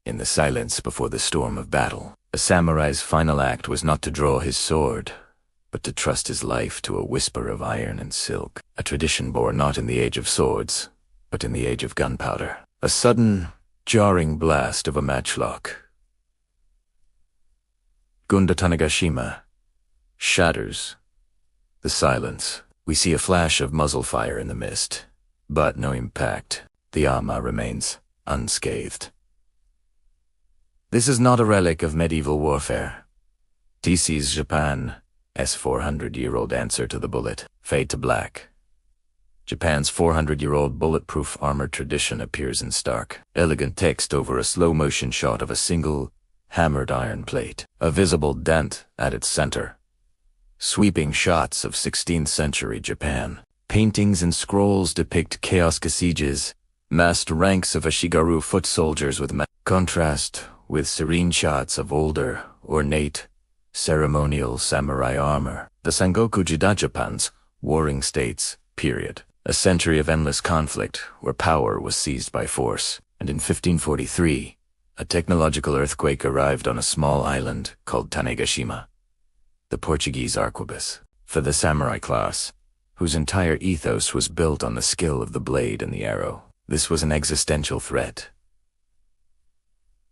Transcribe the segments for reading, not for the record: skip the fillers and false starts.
in the silence before the storm of battle. A samurai's final act was not to draw his sword, but to trust his life to a whisper of iron and silk, a tradition born not in the age of swords, but in the age of gunpowder. A sudden, jarring blast of a matchlock. Gunda Tanegashima shatters the silence. We see a flash of muzzle fire in the mist, but no impact. The armor remains unscathed. This is not a relic of medieval warfare. TC's Japan's 400-year-old answer to the bullet, fade to black. Japan's 400-year-old bulletproof armor tradition appears in stark, elegant text over a slow-motion shot of a single, hammered iron plate, a visible dent at its center. Sweeping shots of 16th century Japan. Paintings and scrolls depict chaotic sieges, massed ranks of Ashigaru foot soldiers with contrast with serene shots of older, ornate, ceremonial samurai armor. The Sengoku Jida Japan's warring states, period. A century of endless conflict where power was seized by force. And in 1543, a technological earthquake arrived on a small island called Tanegashima. The Portuguese arquebus. For the samurai class, whose entire ethos was built on the skill of the blade and the arrow, this was an existential threat.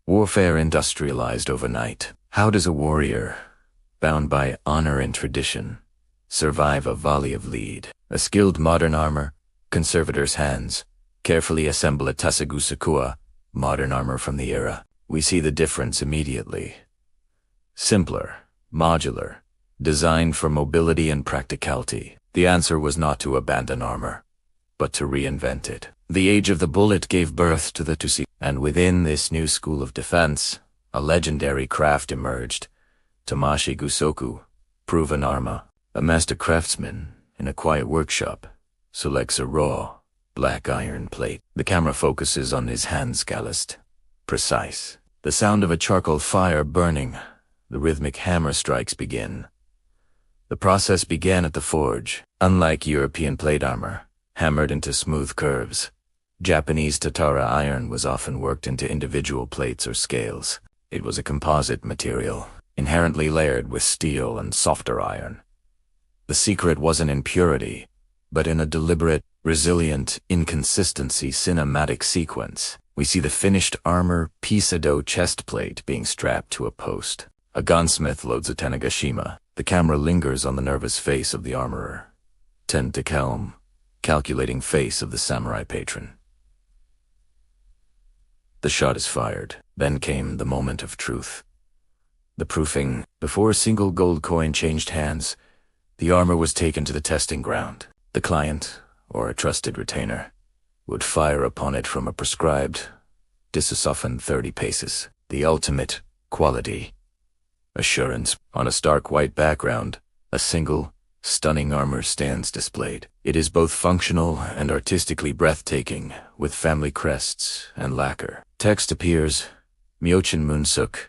Warfare industrialized overnight. How does a warrior, bound by honor and tradition, survive a volley of lead? A skilled modern armor, conservator's hands, carefully assemble a Tosei-gusoku, modern armor from the era. We see the difference immediately. Simpler, modular, designed for mobility and practicality. The answer was not to abandon armor, but to reinvent it. The age of the bullet gave birth to the Tosei, and within this new school of defense, a legendary craft emerged. Tameshi Gusoku, proven armor. A master craftsman, in a quiet workshop, selects a raw, black iron plate. The camera focuses on his hands calloused, precise. The sound of a charcoal fire burning, the rhythmic hammer strikes begin. The process began at the forge. Unlike European plate armor, hammered into smooth curves, Japanese tatara iron was often worked into individual plates or scales. It was a composite material, inherently layered with steel and softer iron. The secret wasn't in purity, but in a deliberate, resilient, inconsistency cinematic sequence. We see the finished armor Pisado chest plate being strapped to a post. A gunsmith loads a Tanegashima. The camera lingers on the nervous face of the armorer. Tend to calm, calculating face of the samurai patron. The shot is fired. Then came the moment of truth. The proofing. Before a single gold coin changed hands, the armor was taken to the testing ground. The client, or a trusted retainer, would fire upon it from a prescribed distance, often 30 paces. The ultimate quality. Assurance. On a stark white background, a single, stunning armor stands displayed. It is both functional and artistically breathtaking, with family crests and lacquer. Text appears, Myōchin Munesuke,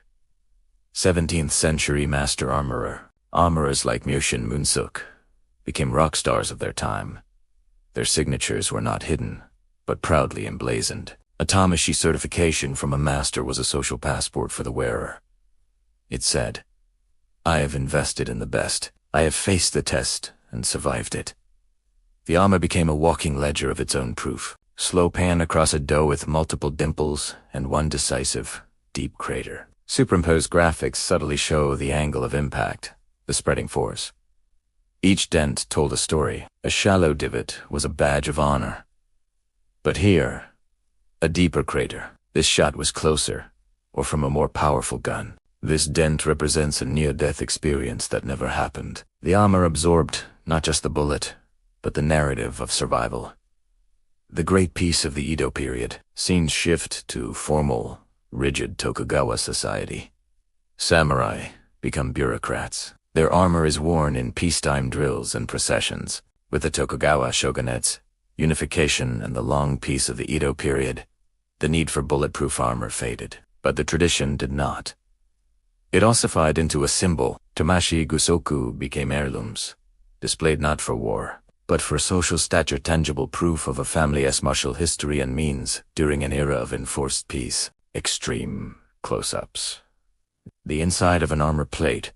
17th century master armorer. Armorers like Myōchin Munesuke became rock stars of their time. Their signatures were not hidden, but proudly emblazoned. A Tameshi certification from a master was a social passport for the wearer. It said, "I have invested in the best. I have faced the test and survived it." The armor became a walking ledger of its own proof. Slow pan across a dough with multiple dimples and one decisive, deep crater. Superimposed graphics subtly show the angle of impact, the spreading force. Each dent told a story. A shallow divot was a badge of honor. But here, a deeper crater. This shot was closer, or from a more powerful gun. This dent represents a near-death experience that never happened. The armor absorbed not just the bullet, but the narrative of survival. The great peace of the Edo period. Scenes shift to formal, rigid Tokugawa society. Samurai become bureaucrats. Their armor is worn in peacetime drills and processions. With the Tokugawa shogunate's unification and the long peace of the Edo period, the need for bulletproof armor faded. But the tradition did not. It ossified into a symbol. Tameshi Gusoku became heirlooms, displayed not for war, but for social stature, tangible proof of a family's martial history and means during an era of enforced peace. extreme close-ups. The inside of an armor plate,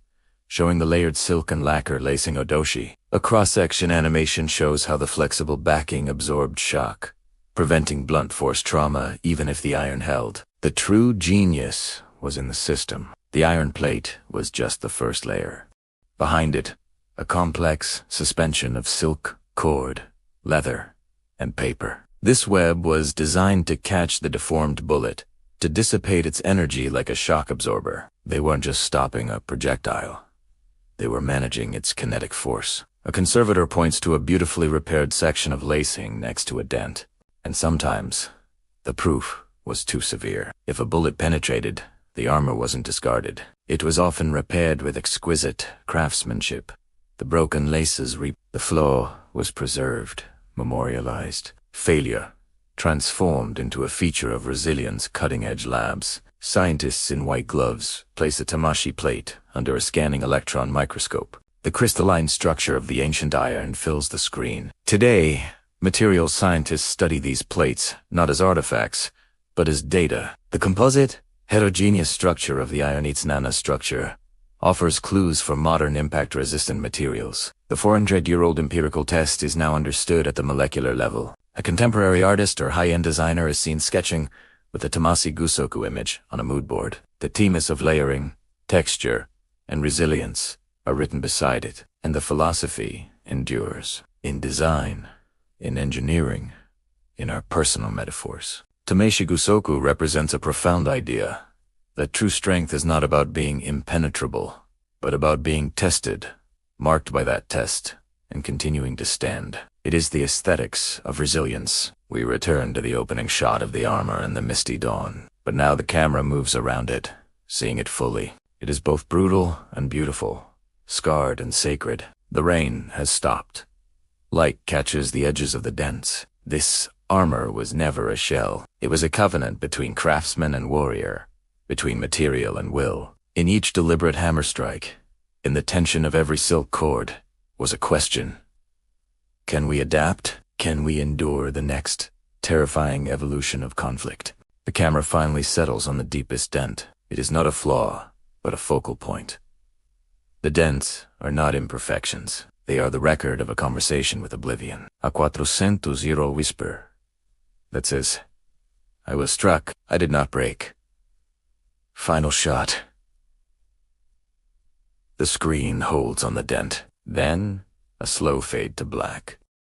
showing the layered silk and lacquer lacing odoshi. A cross-section animation shows how the flexible backing absorbed shock, preventing blunt force trauma even if the iron held. The true genius was in the system. The iron plate was just the first layer. Behind it, a complex suspension of silk, cord, leather, and paper. This web was designed to catch the deformed bullet, to dissipate its energy like a shock absorber. They weren't just stopping a projectile. They were managing its kinetic force. A conservator points to a beautifully repaired section of lacing next to a dent. And sometimes, the proof was too severe. If a bullet penetrated, the armor wasn't discarded. It was often repaired with exquisite craftsmanship. The broken laces the flaw was preserved, memorialized. Failure transformed into a feature of resilience. Cutting-edge labs. Scientists in white gloves place a Tameshi plate under a scanning electron microscope. The crystalline structure of the ancient iron fills the screen. Today, materials scientists study these plates not as artifacts, but as data. The composite, heterogeneous structure of the ironite's nanostructure offers clues for modern impact-resistant materials. The 400-year-old empirical test is now understood at the molecular level. A contemporary artist or high-end designer is seen sketching with the Tosei-gusoku image on a mood board. The themes of layering, texture, and resilience are written beside it, and the philosophy endures. In design, in engineering, in our personal metaphors. Tameshi-gusoku represents a profound idea that true strength is not about being impenetrable, but about being tested, marked by that test, and continuing to stand. It is the aesthetics of resilience. We return to the opening shot of the armor in the misty dawn, but now the camera moves around it, seeing it fully. It is both brutal and beautiful, scarred and sacred. The rain has stopped. Light catches the edges of the dents. This armor was never a shell. It was a covenant between craftsman and warrior, between material and will. In each deliberate hammer strike, in the tension of every silk cord, was a question. Can we adapt? Can we endure the next terrifying evolution of conflict? The camera finally settles on the deepest dent. It is not a flaw, but a focal point. The dents are not imperfections. They are the record of a conversation with oblivion. A 400 whisper that says, I was struck, I did not break. Final shot. The screen holds on the dent. Then, a slow fade to black.